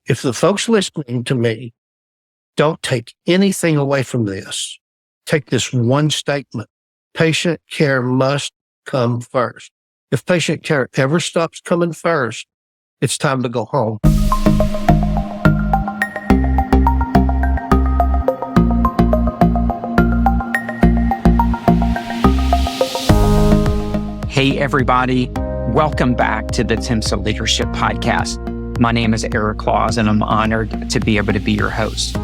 If the folks listening to me don't take anything away from this, take this one statement: patient care must come first. If patient care ever stops coming first, it's time to go home. Hey, everybody. Welcome back to the TIMSA Leadership Podcast. My name is Eric Claus, and I'm honored to be able to be your host.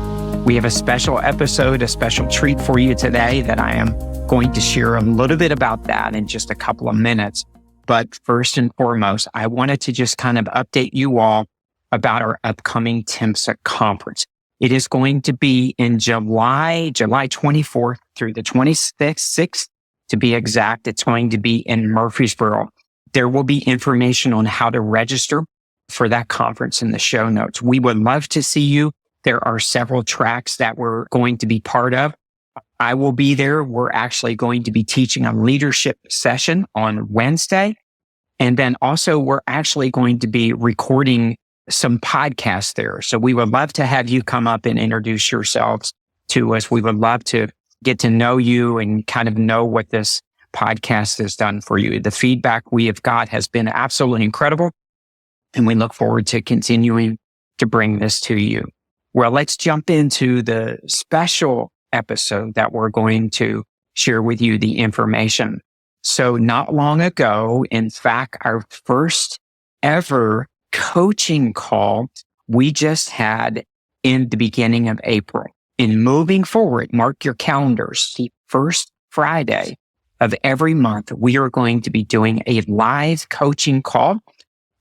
We have a special episode, a special treat for you today that I am going to share a little bit about that in just a couple of minutes. But first and foremost, I wanted to just kind of update you all about our upcoming TIMSA conference. It is going to be in July 24th through the 26th. To be exact, it's going to be in Murfreesboro. There will be information on how to register for that conference in the show notes. We would love to see you. There are several tracks that we're going to be part of. I will be there. We're actually going to be teaching a leadership session on Wednesday. And then also we're actually going to be recording some podcasts there. So we would love to have you come up and introduce yourselves to us. We would love to get to know you and kind of know what this podcast has done for you. The feedback we have got has been absolutely incredible, and we look forward to continuing to bring this to you. Well, let's jump into the special episode that we're going to share with you the information. So not long ago, in fact, our first ever coaching call we just had in the beginning of April. And moving forward, mark your calendars, the first Friday of every month, we are going to be doing a live coaching call.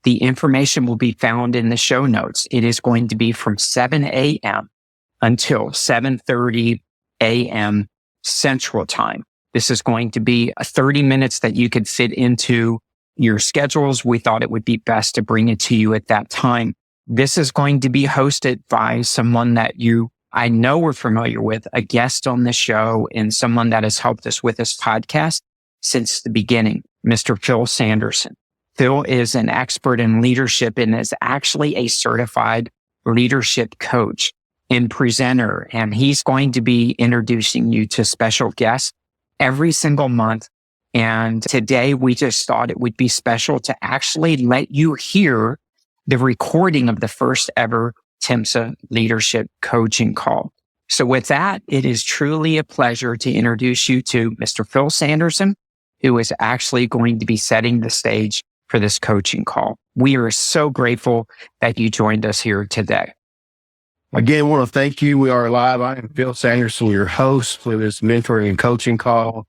The information will be found in the show notes. It is going to be from 7 a.m. until 7:30 a.m. Central Time. This is going to be 30 minutes that you could fit into your schedules. We thought it would be best to bring it to you at that time. This is going to be hosted by someone that I know we're familiar with, a guest on the show and someone that has helped us with this podcast since the beginning, Mr. Phil Sanderson. Phil is an expert in leadership and is actually a certified leadership coach and presenter. And he's going to be introducing you to special guests every single month. And today we just thought it would be special to actually let you hear the recording of the first ever TIMSA Leadership Coaching Call. So with that, it is truly a pleasure to introduce you to Mr. Phil Sanderson, who is actually going to be setting the stage for this coaching call. We are so grateful that you joined us here today. Again, I want to thank you. We are live. I am Phil Sanderson, your host for this mentoring and coaching call.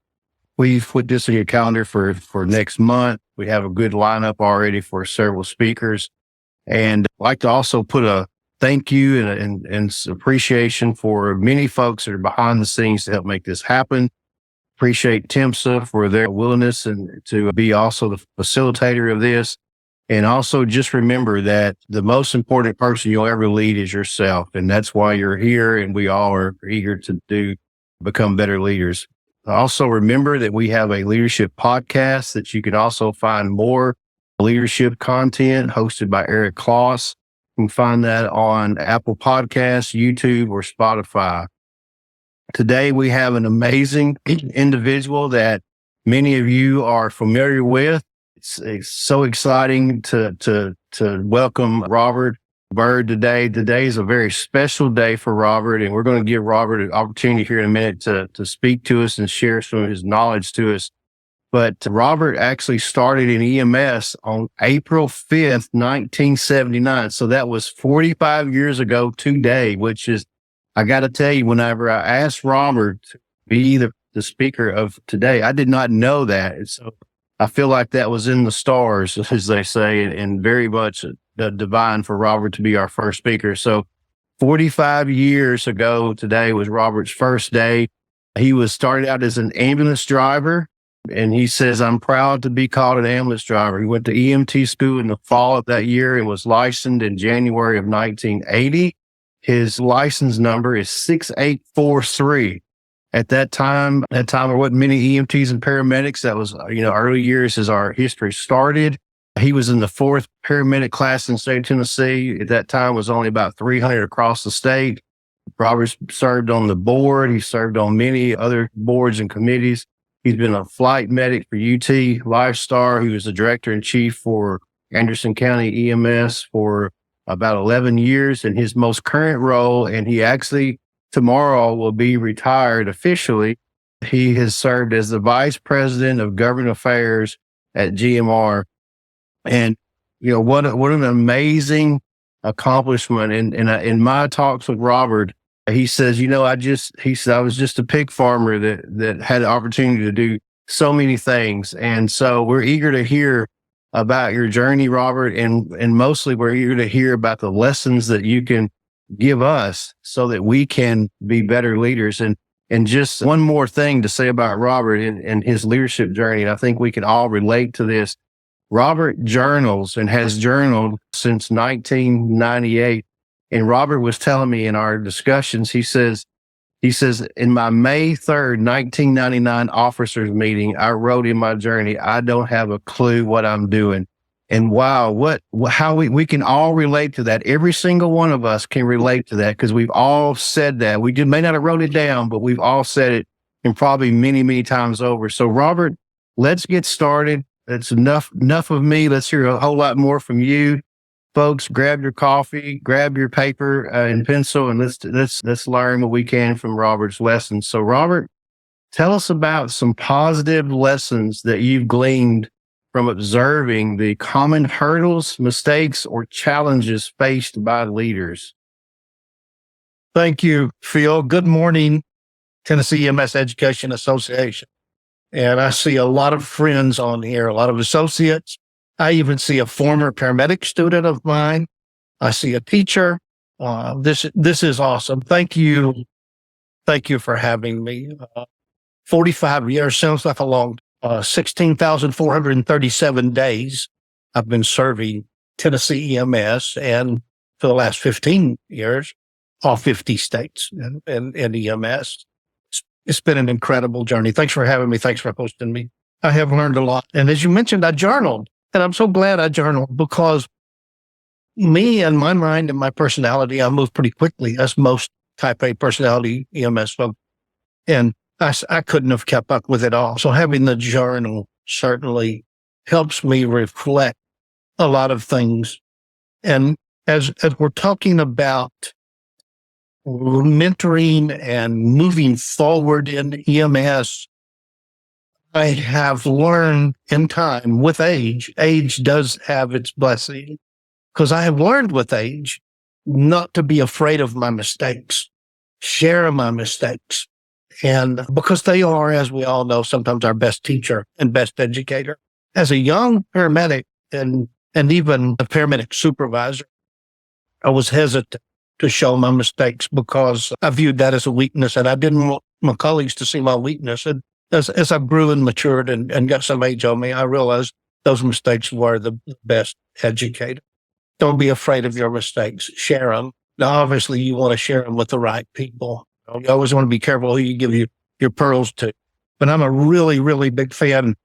We've put this on your calendar for next month. We have a good lineup already for several speakers. And I'd like to also put a thank you and appreciation for many folks that are behind the scenes to help make this happen. Appreciate TIMSA for their willingness and to be also the facilitator of this. And also just remember that the most important person you'll ever lead is yourself. And that's why you're here. And we all are eager to become better leaders. Also remember that we have a leadership podcast that you can also find more leadership content hosted by Eric Claus. You can find that on Apple Podcasts, YouTube, or Spotify. Today, we have an amazing individual that many of you are familiar with. It's so exciting to welcome Robert Byrd today. Today is a very special day for Robert, and we're going to give Robert an opportunity here in a minute to speak to us and share some of his knowledge to us. But Robert actually started in EMS on April 5th, 1979. So that was 45 years ago today, which is, I got to tell you, whenever I asked Robert to be the speaker of today, I did not know that. And so I feel like that was in the stars, as they say, and very much divine for Robert to be our first speaker. So 45 years ago today was Robert's first day. He was started out as an ambulance driver. And he says, I'm proud to be called an ambulance driver. He went to EMT school in the fall of that year and was licensed in January of 1980. His license number is 6843. At that time, there wasn't many EMTs and paramedics. That was, early years as our history started. He was in the 4th paramedic class in the state of Tennessee. At that time, was only about 300 across the state. Robert served on the board. He served on many other boards and committees. He's been a flight medic for UT Lifestar. He was the director in chief for Anderson County EMS for about 11 years in his most current role. And he actually tomorrow will be retired officially. He has served as the vice president of government affairs at GMR. And, what an amazing accomplishment. And in my talks with Robert, he says, I was just a pig farmer that had the opportunity to do so many things. And so we're eager to hear about your journey, Robert. And mostly we're eager to hear about the lessons that you can give us so that we can be better leaders. And just one more thing to say about Robert and his leadership journey. And I think we can all relate to this. Robert journals and has journaled since 1998. And Robert was telling me in our discussions, he says, in my May 3rd, 1999 officers meeting, I wrote in my journey, I don't have a clue what I'm doing. And wow, how we can all relate to that. Every single one of us can relate to that because we've all said that. We may not have wrote it down, but we've all said it, and probably many, many times over. So Robert, let's get started. That's enough of me. Let's hear a whole lot more from you. Folks, grab your coffee, grab your paper and pencil, and let's learn what we can from Robert's lessons. So Robert, tell us about some positive lessons that you've gleaned from observing the common hurdles, mistakes, or challenges faced by leaders. Thank you, Phil. Good morning, Tennessee EMS Education Association. And I see a lot of friends on here, a lot of associates. I even see a former paramedic student of mine. I see a teacher. This is awesome. Thank you. Thank you for having me. 45 years sounds like a long 16,437 days I've been serving Tennessee EMS, and for the last 15 years, all 50 states and EMS. It's been an incredible journey. Thanks for having me. Thanks for hosting me. I have learned a lot. And as you mentioned, I journaled, and I'm so glad I journaled because me and my mind and my personality, I move pretty quickly, as most type A personality EMS folks. And I couldn't have kept up with it all. So having the journal certainly helps me reflect a lot of things. And as we're talking about mentoring and moving forward in EMS, I have learned in time with age does have its blessing, because I have learned with age not to be afraid of my mistakes, share my mistakes. And because they are, as we all know, sometimes our best teacher and best educator. As a young paramedic and even a paramedic supervisor, I was hesitant to show my mistakes because I viewed that as a weakness, and I didn't want my colleagues to see my weakness. And as I grew and matured and got some age on me, I realized those mistakes were the best educator. Don't be afraid of your mistakes. Share them. Now, obviously, you want to share them with the right people. You always want to be careful who you give your pearls to. But I'm a really, really big fan,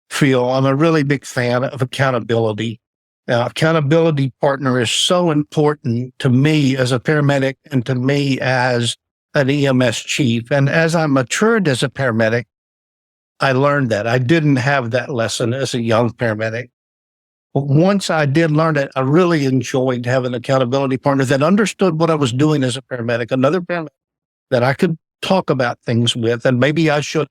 Phil. I'm a really big fan of accountability. Now, accountability partner is so important to me as a paramedic and to me as an EMS chief. And as I matured as a paramedic, I learned that. I didn't have that lesson as a young paramedic. But once I did learn it, I really enjoyed having an accountability partner that understood what I was doing as a paramedic, another paramedic that I could talk about things with. And maybe I should,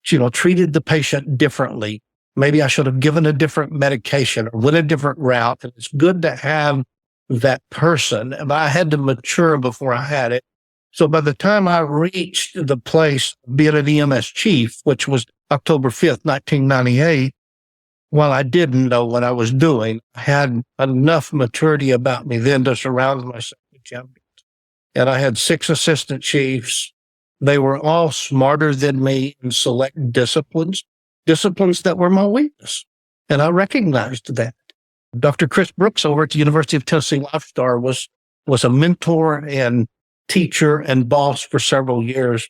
treated the patient differently. Maybe I should have given a different medication or went a different route. And it's good to have that person. But I had to mature before I had it. So by the time I reached the place, being an EMS chief, which was October 5th, 1998, while I didn't know what I was doing, I had enough maturity about me then to surround myself with champions. And I had 6 assistant chiefs. They were all smarter than me in select disciplines that were my weakness. And I recognized that. Dr. Chris Brooks over at the University of Tennessee Lifestar was a mentor and teacher and boss for several years.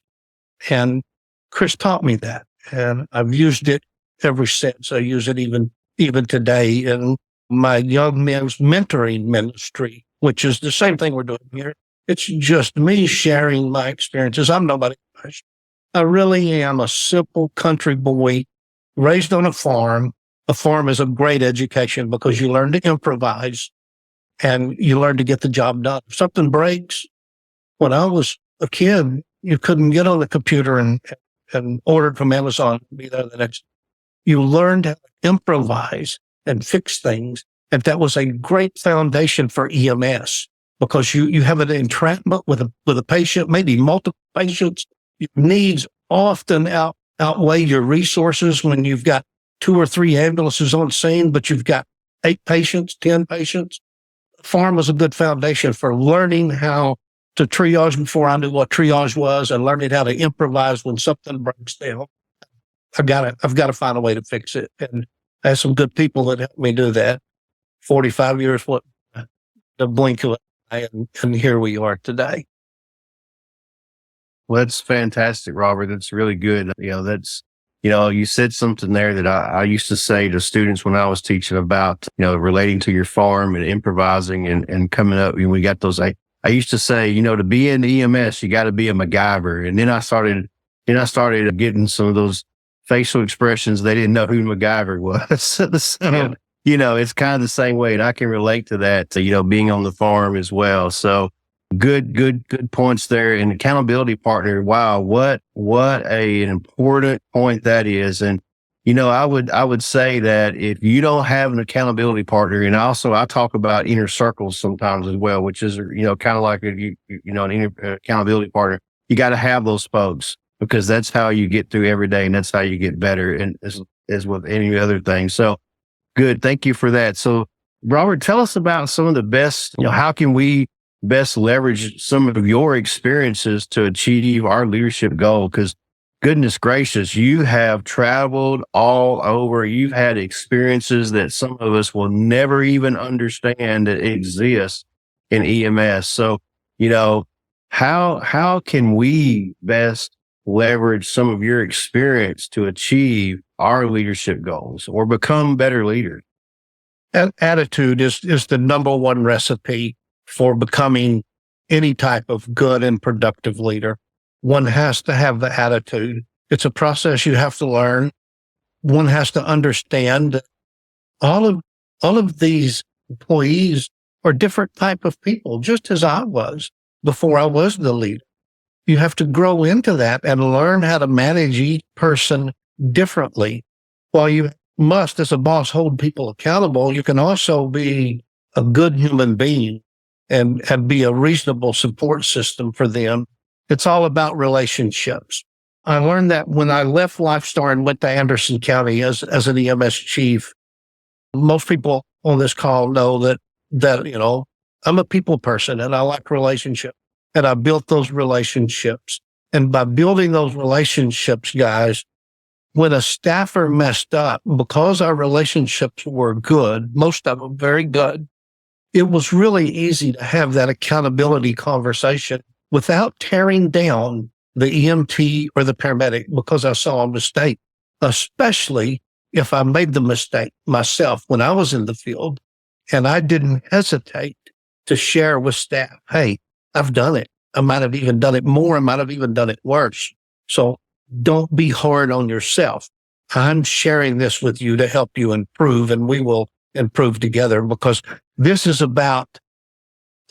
And Chris taught me that. And I've used it ever since. I use it even even today in my young men's mentoring ministry, which is the same thing we're doing here. It's just me sharing my experiences. I'm nobody. I really am a simple country boy raised on a farm. A farm is a great education because you learn to improvise and you learn to get the job done. If something breaks, when I was a kid, you couldn't get on the computer and order it from Amazon and be there the next. You learned how to improvise and fix things. And that was a great foundation for EMS because you have an entrapment with a patient, maybe multiple patients. Your needs often outweigh your resources when you've got 2 or 3 ambulances on scene, but you've got 8 patients, 10 patients. Farm was a good foundation for learning how to triage before I knew what triage was and learning how to improvise when something breaks down. I've got to find a way to fix it. And I have some good people that helped me do that. 45 years, what the blink of an eye, and here we are today. Well, that's fantastic, Robert. That's really good. You said something there that I used to say to students when I was teaching about, relating to your farm and improvising and coming up. We got those. I used to say, to be in EMS, you got to be a MacGyver. And then I started getting some of those facial expressions. They didn't know who MacGyver was. So, it's kind of the same way. And I can relate to that, being on the farm as well. So good points there. And accountability partner. Wow. What an important point that is. And, I would say that if you don't have an accountability partner, and also I talk about inner circles sometimes as well, which is, kind of like an accountability partner, you got to have those folks because that's how you get through every day and that's how you get better. And as with any other thing. So good. Thank you for that. So Robert, tell us about some of the best, how can we best leverage some of your experiences to achieve our leadership goal? Because goodness gracious, you have traveled all over. You've had experiences that some of us will never even understand that exist in EMS. So, how can we best leverage some of your experience to achieve our leadership goals or become better leaders? Attitude is the number one recipe for becoming any type of good and productive leader. One has to have the attitude. It's a process you have to learn. One has to understand that all of these employees are different type of people, just as I was before I was the leader. You have to grow into that and learn how to manage each person differently. While you must, as a boss, hold people accountable, you can also be a good human being and be a reasonable support system for them. It's all about relationships. I learned that when I left Lifestar and went to Anderson County as an EMS chief. Most people on this call know that I'm a people person and I like relationships. And I built those relationships. And by building those relationships, guys, when a staffer messed up, because our relationships were good, most of them very good, it was really easy to have that accountability conversation without tearing down the EMT or the paramedic because I saw a mistake, especially if I made the mistake myself when I was in the field. And I didn't hesitate to share with staff, hey, I've done it. I might have even done it more. I might have even done it worse. So don't be hard on yourself. I'm sharing this with you to help you improve, and we will improve together because this is about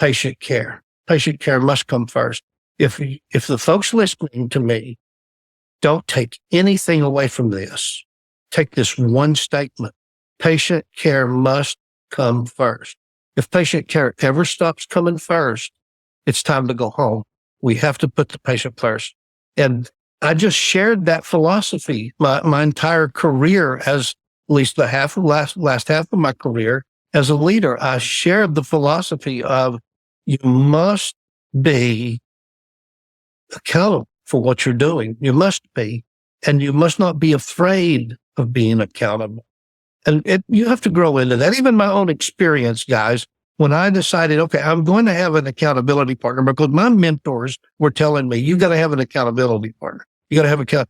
patient care. Patient care must come first. If the folks listening to me don't take anything away from this, take this one statement. Patient care must come first. If patient care ever stops coming first, it's time to go home. We have to put the patient first. And I just shared that philosophy my entire career, as at least the last half of my career as a leader. I shared the philosophy of you must be accountable for what you're doing. You must be, and you must not be afraid of being accountable. And you have to grow into that. Even my own experience, guys, when I decided, okay, I'm going to have an accountability partner because my mentors were telling me, you got to have an accountability partner. You got to have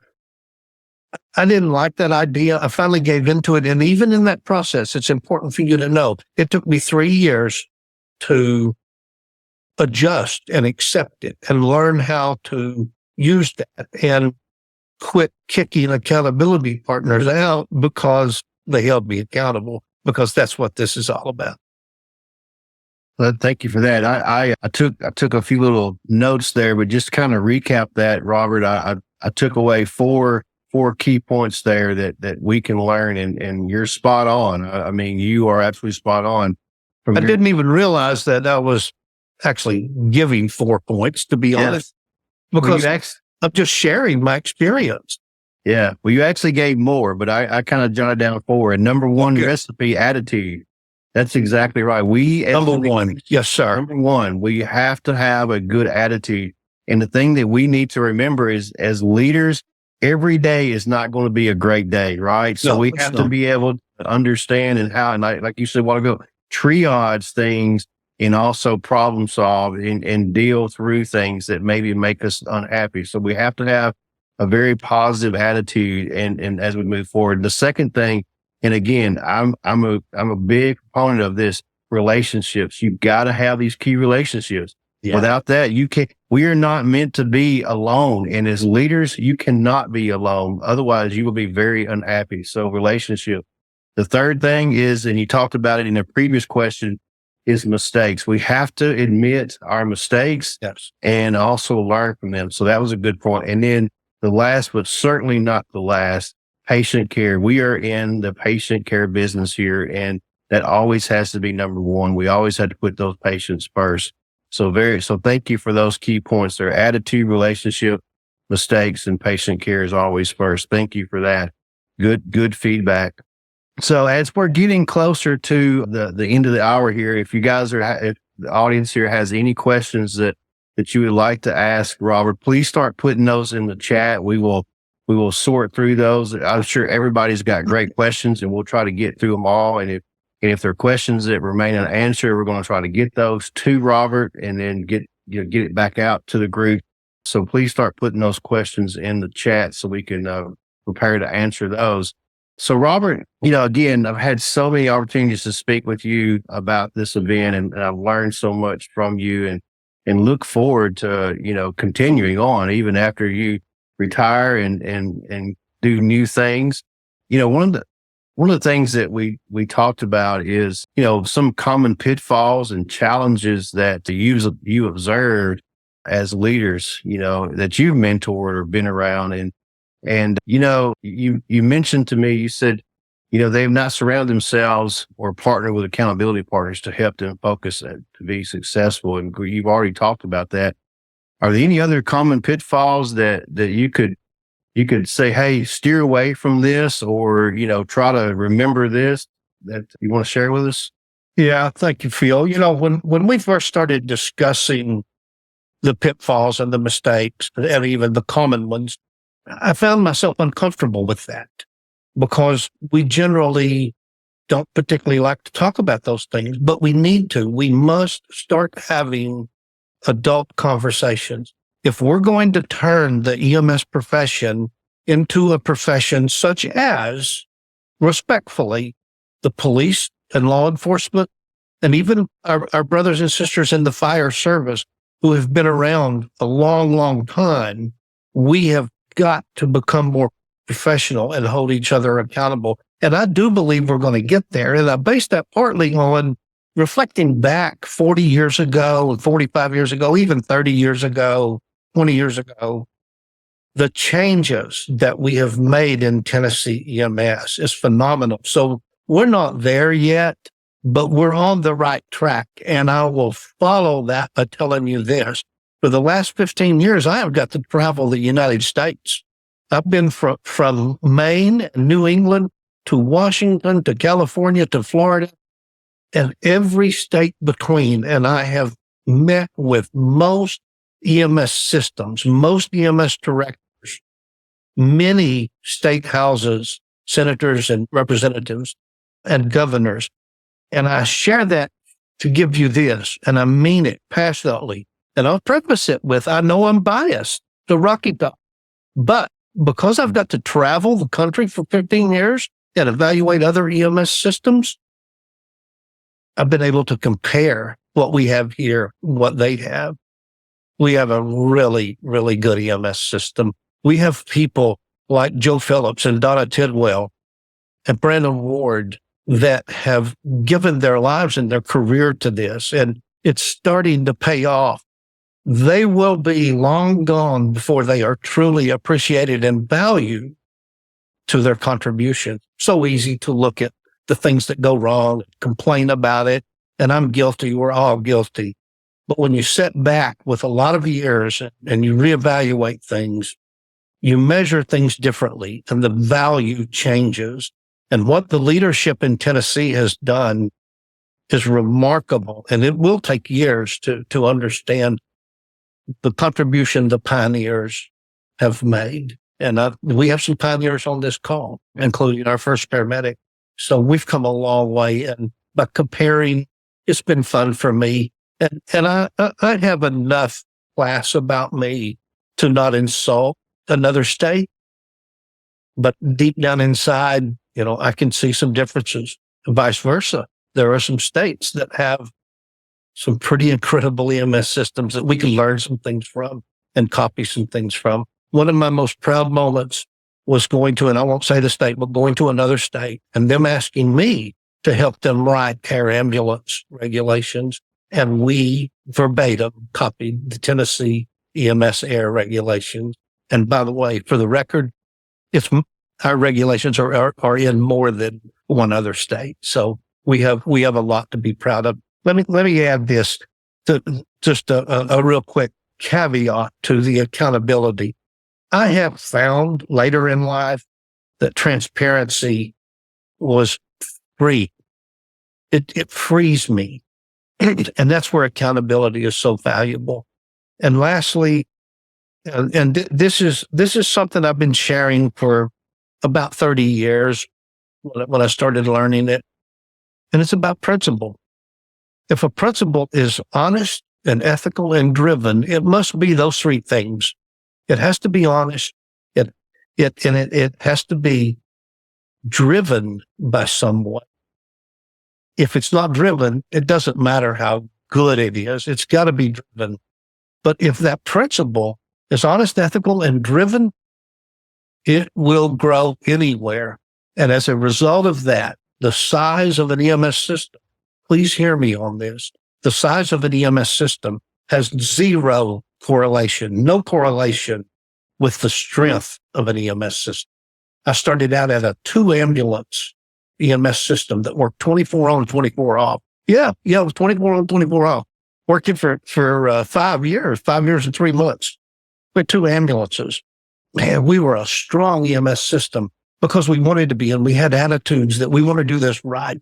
I didn't like that idea. I finally gave into it. And even in that process, it's important for you to know it took me 3 years to adjust and accept it and learn how to use that and quit kicking accountability partners out because they held me accountable, because that's what this is all about. Well, thank you for that. I took a few little notes there, but just kind of recap that, Robert. I took away four key points there that we can learn, and you're spot on. I mean, you are absolutely spot on. I didn't even realize that I was actually giving 4 points, to be honest, because I'm just sharing my experience. Yeah. Well, you actually gave more, but I kind of jotted down 4. And number one, recipe, attitude. That's exactly right. Number one. Yes, sir. Number one, we have to have a good attitude. And the thing that we need to remember is, as leaders, every day is not going to be a great day, right? So we have to be able to understand and like you said a while ago, triage things and also problem solve and deal through things that maybe make us unhappy. So we have to have a very positive attitude and as we move forward. The second thing, and again, I'm a big proponent of this, relationships. You've got to have these key relationships. Yeah. Without that, we are not meant to be alone. And as leaders, you cannot be alone. Otherwise, you will be very unhappy. So relationship. The third thing is, and you talked about it in a previous question, is mistakes. We have to admit our mistakes and also learn from them. So that was a good point. And then the last, but certainly not the last, patient care. We are in the patient care business here, and that always has to be number one. We always have to put those patients first. So thank you for those key points there. Attitude, relationship, mistakes, and patient care is always first. Thank you for that. Good feedback. So as we're getting closer to the end of the hour here, if you guys if the audience here has any questions that you would like to ask Robert, please start putting those in the chat. We will sort through those. I'm sure everybody's got great questions, and we'll try to get through them all. And if there are questions that remain unanswered, we're going to try to get those to Robert and then get it back out to the group. So please start putting those questions in the chat so we can prepare to answer those. So Robert, again, I've had so many opportunities to speak with you about this event, and I've learned so much from you and look forward to, continuing on even after you retire and do new things. One of the things that we talked about is, some common pitfalls and challenges that you observed as leaders, that you've mentored or been around. And you mentioned to me, you said, they've not surrounded themselves or partnered with accountability partners to help them focus and to be successful. And you've already talked about that. Are there any other common pitfalls that you could say, hey, steer away from this, or, try to remember this, that you want to share with us? Yeah, thank you, Phil. When we first started discussing the pitfalls and the mistakes and even the common ones, I found myself uncomfortable with that because we generally don't particularly like to talk about those things, but we need to. We must start having adult conversations. If we're going to turn the EMS profession into a profession such as, respectfully, the police and law enforcement, and even our brothers and sisters in the fire service who have been around a long, long time, we have got to become more professional and hold each other accountable. And I do believe we're going to get there. And I base that partly on reflecting back 40 years ago, 45 years ago, even 30 years ago, 20 years ago. The changes that we have made in Tennessee EMS is phenomenal. So we're not there yet, but we're on the right track. And I will follow that by telling you this. For the last 15 years, I have got to travel the United States. I've been from Maine, New England, to Washington, to California, to Florida, and every state between. And I have met with most EMS systems, most EMS directors, many state houses, senators and representatives, and governors. And I share that to give you this, and I mean it passionately. And I'll preface it with, I know I'm biased to Rocky Top, but because I've got to travel the country for 15 years and evaluate other EMS systems, I've been able to compare what we have here, what they have. We have a really, really good EMS system. We have people like Joe Phillips and Donna Tidwell and Brandon Ward that have given their lives and their career to this, and it's starting to pay off. They will be long gone before they are truly appreciated and valued to their contribution. So easy to look at the things that go wrong, complain about it, and I'm guilty. We're all guilty. But when you sit back with a lot of years and you reevaluate things, you measure things differently and the value changes. And what the leadership in Tennessee has done is remarkable. And it will take years to understand the contribution the pioneers have made. And we have some pioneers on this call, including our first paramedic. So we've come a long way. And by comparing, it's been fun for me. And I have enough class about me to not insult another state. But deep down inside, I can see some differences. And vice versa. There are some states that have some pretty incredible EMS systems that we can learn some things from and copy some things from. One of my most proud moments was going to, and I won't say the state, but going to another state and them asking me to help them write air ambulance regulations. And we verbatim copied the Tennessee EMS air regulations. And by the way, for the record, our regulations are in more than one other state. So we have a lot to be proud of. Let me add this to just a real quick caveat to the accountability. I have found later in life that transparency was free. It frees me. And that's where accountability is so valuable. And lastly, this is something I've been sharing for about 30 years when I started learning it. And it's about principle. If a principle is honest and ethical and driven, it must be those three things. It has to be honest. It has to be driven by someone. If it's not driven, it doesn't matter how good it is. It's got to be driven. But if that principle is honest, ethical, and driven, it will grow anywhere. And as a result of that, the size of an EMS system, please hear me on this, the size of an EMS system has zero correlation, no correlation with the strength of an EMS system. I started out at a 2-ambulance EMS system that worked 24 on, 24 off. Yeah, it was 24 on, 24 off. Working for 5 years and 3 months with 2 ambulances. Man, we were a strong EMS system because we wanted to be, and we had attitudes that we want to do this right,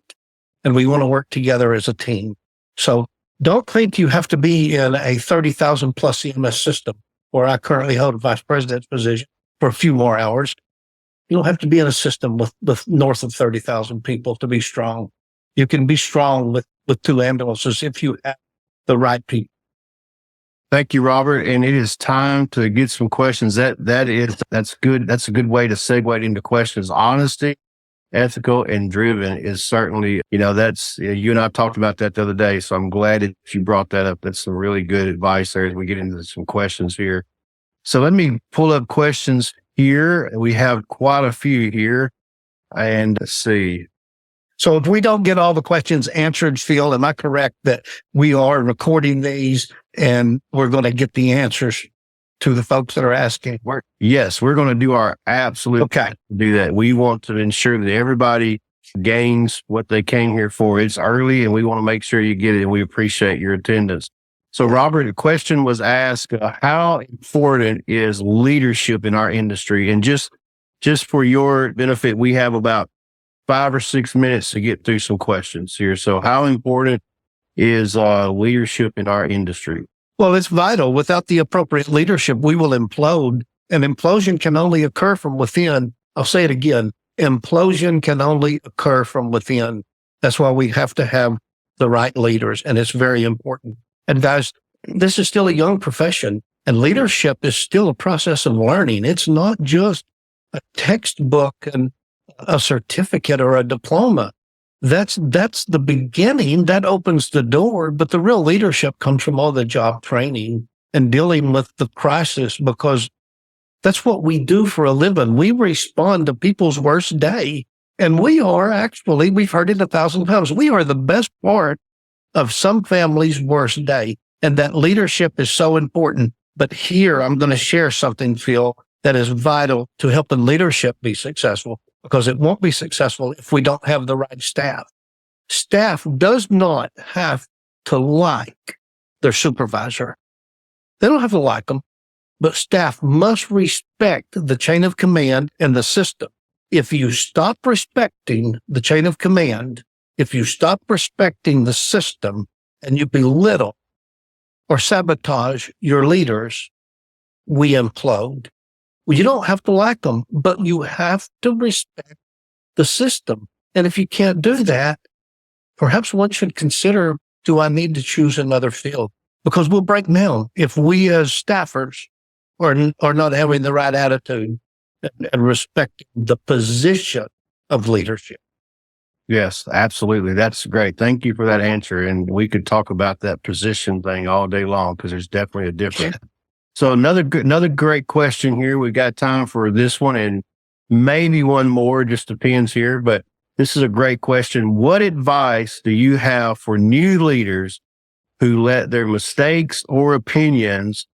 and we want to work together as a team. So don't think you have to be in a 30,000 plus EMS system where I currently hold a vice president's position for a few more hours. You don't have to be in a system with north of 30,000 people to be strong. You can be strong with 2 ambulances if you have the right people. Thank you, Robert. And it is time to get some questions. That's good. That's a good way to segue into questions. Honesty, ethical, and driven is certainly, that's, you and I talked about that the other day. So I'm glad that you brought that up. That's some really good advice there as we get into some questions here. So let me pull up questions here. We have quite a few here. And let's see. So if we don't get all the questions answered, Phil, am I correct that we are recording these and we're going to get the answers to the folks that are asking? Yes, we're going to do our absolute best to do that. We want to ensure that everybody gains what they came here for. It's early and we want to make sure you get it, and we appreciate your attendance. So Robert, the question was asked, how important is leadership in our industry? And just for your benefit, we have about 5 or 6 minutes to get through some questions here. So how important is leadership in our industry? Well, it's vital. Without the appropriate leadership, we will implode. And implosion can only occur from within. I'll say it again. Implosion can only occur from within. That's why we have to have the right leaders. And it's very important. And guys, this is still a young profession. And leadership is still a process of learning. It's not just a textbook and a certificate or a diploma. That's the beginning. That opens the door. But the real leadership comes from all the job training and dealing with the crisis, because that's what we do for a living. We respond to people's worst day. And we are actually, we've heard it 1,000 times, we are the best part of some family's worst day. And that leadership is so important. But here I'm going to share something, Phil, that is vital to helping leadership be successful, because it won't be successful if we don't have the right staff. Staff does not have to like their supervisor. They don't have to like them, but staff must respect the chain of command and the system. If you stop respecting the chain of command, if you stop respecting the system and you belittle or sabotage your leaders, we implode. Well, you don't have to like them, but you have to respect the system. And if you can't do that, perhaps one should consider, do I need to choose another field? Because we'll break down if we as staffers are not having the right attitude and respecting the position of leadership. Yes, absolutely. That's great. Thank you for that answer. And we could talk about that position thing all day long, because there's definitely a difference. So another great question here. We got time for this one and maybe one more, just depends here, but this is a great question. What advice do you have for new leaders who let their mistakes or opinions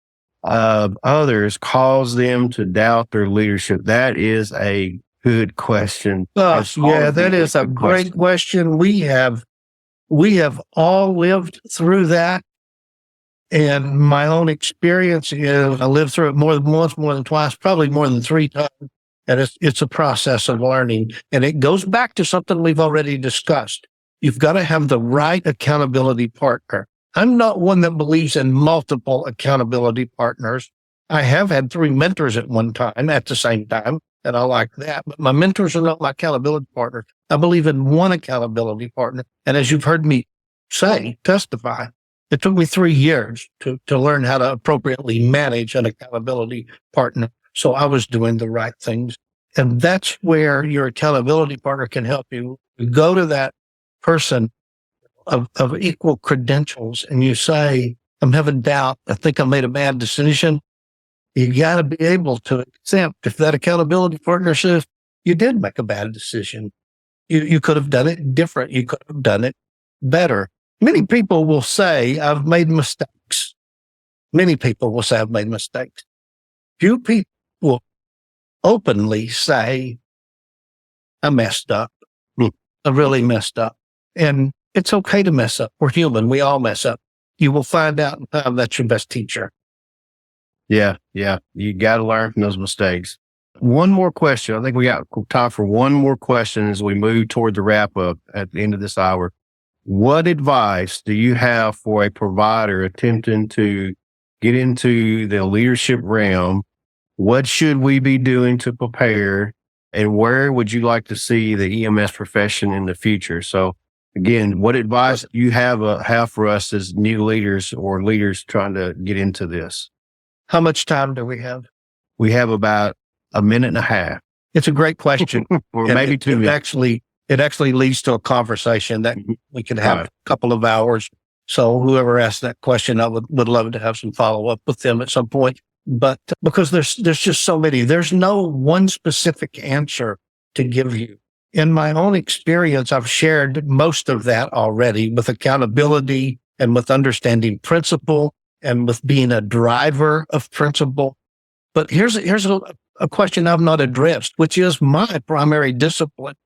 of others cause them to doubt their leadership? That is a good question. Yeah, that is a great question. We have all lived through that. And my own experience is I lived through it more than once, more than twice, probably more than 3 times. And it's a process of learning. And it goes back to something we've already discussed. You've got to have the right accountability partner. I'm not one that believes in multiple accountability partners. I have had 3 mentors at one time at the same time, and I like that. But my mentors are not my accountability partners. I believe in one accountability partner. And as you've heard me testify, it took me 3 years to learn how to appropriately manage an accountability partner. So I was doing the right things. And that's where your accountability partner can help you. You go to that person of equal credentials and you say, I'm having doubt. I think I made a bad decision. You got to be able to accept if that accountability partner says you did make a bad decision. You could have done it different. You could have done it better. Many people will say, I've made mistakes. Many people will say, I've made mistakes. Few people will openly say, I messed up. I really messed up. And it's okay to mess up. We're human. We all mess up. You will find out in time that's your best teacher. Yeah. You got to learn from those mistakes. One more question. I think we got time for one more question as we move toward the wrap up at the end of this hour. What advice do you have for a provider attempting to get into the leadership realm? What should we be doing to prepare? And where would you like to see the EMS profession in the future? So again, what advice do you have for us as new leaders or leaders trying to get into this? How much time do we have? We have about a minute and a half. It's a great question. Or maybe 2 minutes. It actually leads to a conversation that we could have a couple of hours. So whoever asked that question, I would love to have some follow up with them at some point. But because there's just so many, there's no one specific answer to give you. In my own experience, I've shared most of that already with accountability and with understanding principle and with being a driver of principle. But here's a question I've not addressed, which is my primary discipline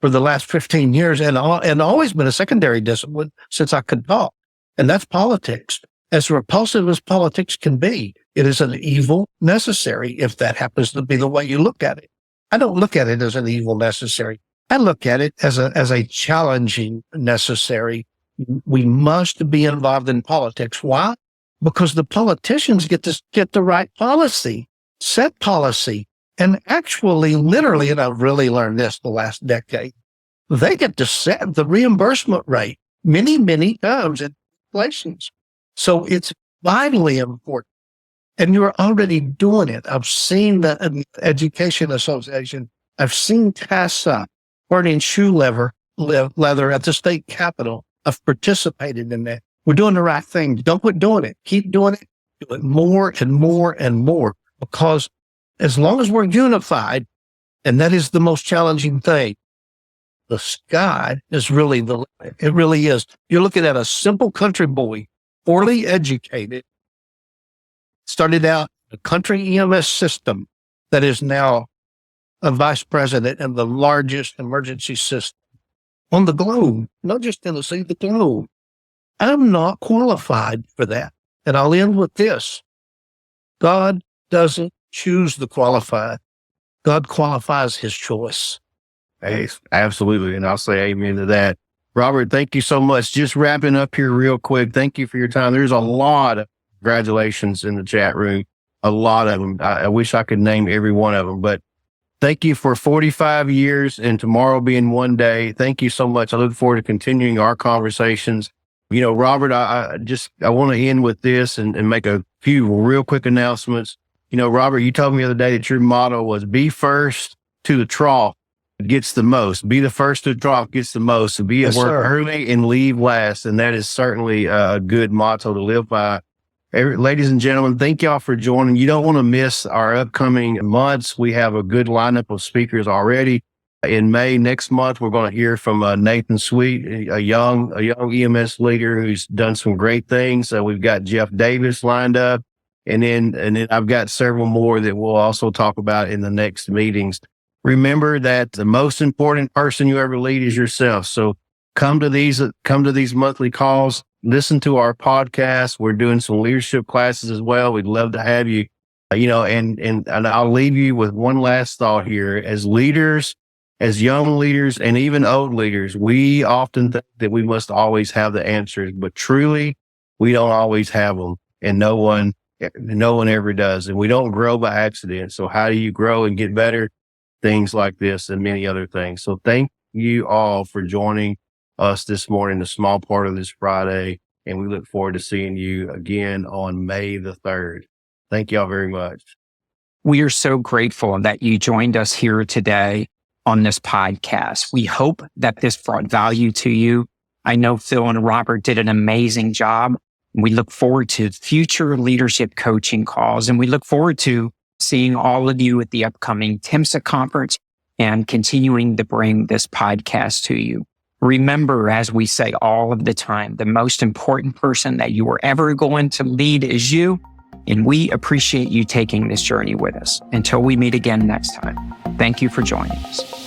for the last 15 years and always been a secondary discipline since I could talk. And that's politics. As repulsive as politics can be, it is an evil necessary if that happens to be the way you look at it. I don't look at it as an evil necessary. I look at it as a challenging necessary. We must be involved in politics. Why? Because the politicians get the right policy, set policy, and actually, literally, and I've really learned this the last decade, they get to set the reimbursement rate many, many times in places. So it's vitally important And you're already doing it. I've seen the Education Association. I've seen TASA burning shoe leather at the state capitol. I've participated in that. We're doing the right thing. Don't quit doing it. Keep doing it. Do it more and more and more. Because as long as we're unified, and that is the most challenging thing, the sky is really the limit. It really is. You're looking at a simple country boy, poorly educated, started out a country EMS system that is now a vice president in the largest emergency system on the globe, not just Tennessee, the globe. I'm not qualified for that. And I'll end with this. God doesn't choose the qualified. God qualifies his choice. Hey, absolutely. And I'll say amen to that. Robert, thank you so much. Just wrapping up here real quick. Thank you for your time. There's a lot of congratulations in the chat room. A lot of them. I wish I could name every one of them, but thank you for 45 years and tomorrow being one day. Thank you so much. I look forward to continuing our conversations. You know, Robert, I want to end with this and make a few real quick announcements. You know, Robert, you told me the other day that your motto was be first to the trough gets the most. Be the first to the trough gets the most. So be at work early and leave last. And that is certainly a good motto to live by. Ladies and gentlemen, thank y'all for joining. You don't want to miss our upcoming months. We have a good lineup of speakers already. In May next month, we're going to hear from Nathan Sweet, a young EMS leader who's done some great things. We've got Jeff Davis lined up, and then I've got several more that we'll also talk about in the next meetings. Remember that the most important person you ever lead is yourself. So come to these monthly calls. Listen to our podcast. We're doing some leadership classes as well. We'd love to have you. And I'll leave you with one last thought here. As leaders, as young leaders, and even old leaders, we often think that we must always have the answers, but truly, we don't always have them, and no one ever does. And we don't grow by accident. So how do you grow and get better? Things like this and many other things. So thank you all for joining us this morning, the small part of this Friday, and we look forward to seeing you again on May the 3rd. Thank y'all very much. We are so grateful that you joined us here today on this podcast. We hope that this brought value to you. I know Phil and Robert did an amazing job. We look forward to future leadership coaching calls, and we look forward to seeing all of you at the upcoming TIMSA conference and continuing to bring this podcast to you. Remember, as we say all of the time, the most important person that you are ever going to lead is you. And we appreciate you taking this journey with us. Until we meet again next time, thank you for joining us.